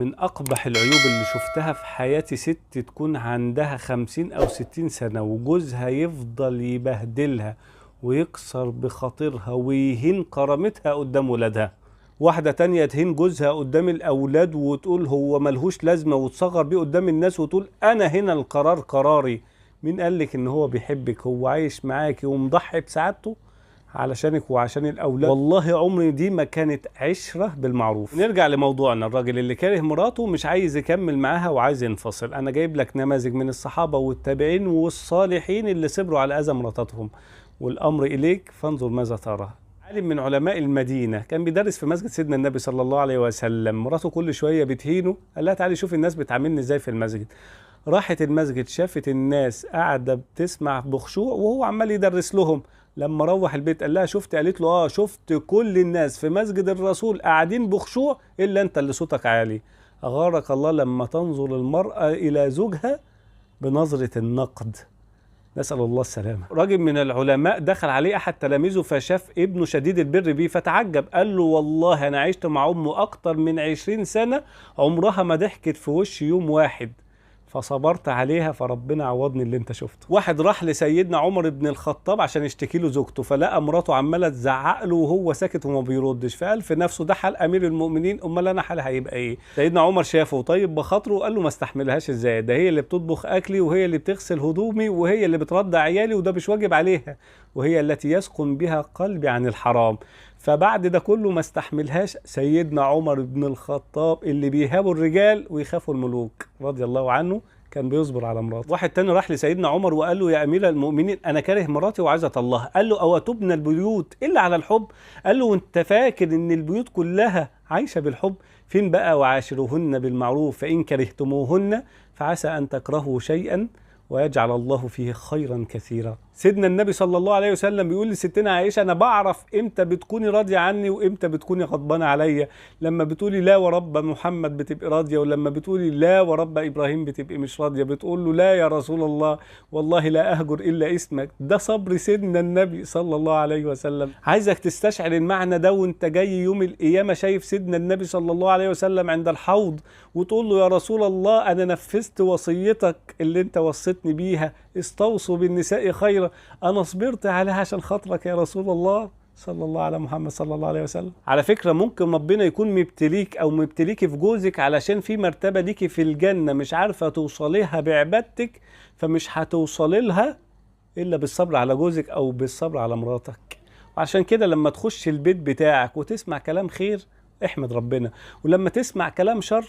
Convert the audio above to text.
من أقبح العيوب اللي شفتها في حياتي ست تكون عندها 50 أو 60 سنة وجوزها يفضل يبهدلها ويكسر بخاطرها ويهين كرامتها قدام ولادها. واحدة تانية تهين جوزها قدام الأولاد وتقول هو ملهوش لازمة وتصغر بيه قدام الناس وتقول أنا هنا القرار قراري. مين قالك إن هو بيحبك؟ هو عايش معاكي ومضحي بسعادته علشانك وعشان الاولاد. والله عمري دي ما كانت عشره بالمعروف. نرجع لموضوعنا، الراجل اللي كاره مراته مش عايز يكمل معاها وعايز ينفصل. انا جايب لك نماذج من الصحابه والتابعين والصالحين اللي صبروا على اذى مراتاتهم، والامر اليك فانظر ماذا ترى. عالم من علماء المدينه كان بيدرس في مسجد سيدنا النبي صلى الله عليه وسلم، مراته كل شويه بتهينه، قال لها تعالي شوفي الناس بتعاملني ازاي في المسجد. راحت المسجد شافت الناس قاعده بتسمع بخشوع وهو عمال يدرس لهم. لما روح البيت قال لها شفت؟ قالت له شفت كل الناس في مسجد الرسول قاعدين بخشوع الا انت اللي صوتك عالي. اغارك الله لما تنظر المرأة الى زوجها بنظرة النقد. نسأل الله السلامة. راجل من العلماء دخل عليه احد تلاميذه فشاف ابنه شديد البر بيه فتعجب، قال له والله انا عشت مع امه اكتر من 20 سنة عمرها ما ضحكت في وشي يوم واحد، فصبرت عليها فربنا عوضني اللي انت شفته. واحد راح لسيدنا عمر بن الخطاب عشان يشتكي له زوجته، فلقى مراته عماله تزعق له وهو ساكت وما بيردش، فقال في نفسه ده حال امير المؤمنين، امال انا حالي هيبقى ايه؟ سيدنا عمر شافه طيب بخاطره وقال له ما استحملهاش ازاي؟ ده هي اللي بتطبخ اكلي وهي اللي بتغسل هدومي وهي اللي بترضع عيالي وده مش واجب عليها، وهي التي يسكن بها قلبي عن الحرام. فبعد ده كله ما استحملهاش سيدنا عمر بن الخطاب اللي بيهابوا الرجال ويخافوا الملوك رضي الله عنه، كان بيصبر على مراته. واحد تاني راح لسيدنا عمر وقال له يا امير المؤمنين انا كاره مراتي وعايز اطلقها. قال له او تبنى البيوت الا على الحب؟ قال له وانت فاكر ان البيوت كلها عايشه بالحب؟ فين بقى وعاشروهن بالمعروف فان كرهتموهن فعسى ان تكرهوا شيئا ويجعل الله فيه خيرا كثيرا. سيدنا النبي صلى الله عليه وسلم بيقول لستنا عائشة انا بعرف امتى بتكوني راضية عني وامتى بتكوني غضبانة عليا، لما بتقولي لا ورب محمد بتبقي راضية، ولما بتقولي لا ورب ابراهيم بتبقي مش راضية. بتقول له لا يا رسول الله والله لا اهجر الا اسمك. ده صبر سيدنا النبي صلى الله عليه وسلم. عايزك تستشعر المعنى ده وانت جاي يوم القيامة شايف سيدنا النبي صلى الله عليه وسلم عند الحوض وتقول له يا رسول الله انا نفذت وصيتك اللي انت وصيتني بيها، استوصوا بالنساء خيرا، انا صبرت عليها عشان خاطرك يا رسول الله صلى الله على محمد صلى الله عليه وسلم. على فكرة ممكن ربنا يكون مبتليك او مبتليك في جوزك علشان في مرتبة ليكي في الجنة مش عارفة توصليها بعبادتك، فمش هتوصلي لها الا بالصبر على جوزك او بالصبر على مراتك. وعشان كده لما تخش البيت بتاعك وتسمع كلام خير احمد ربنا، ولما تسمع كلام شر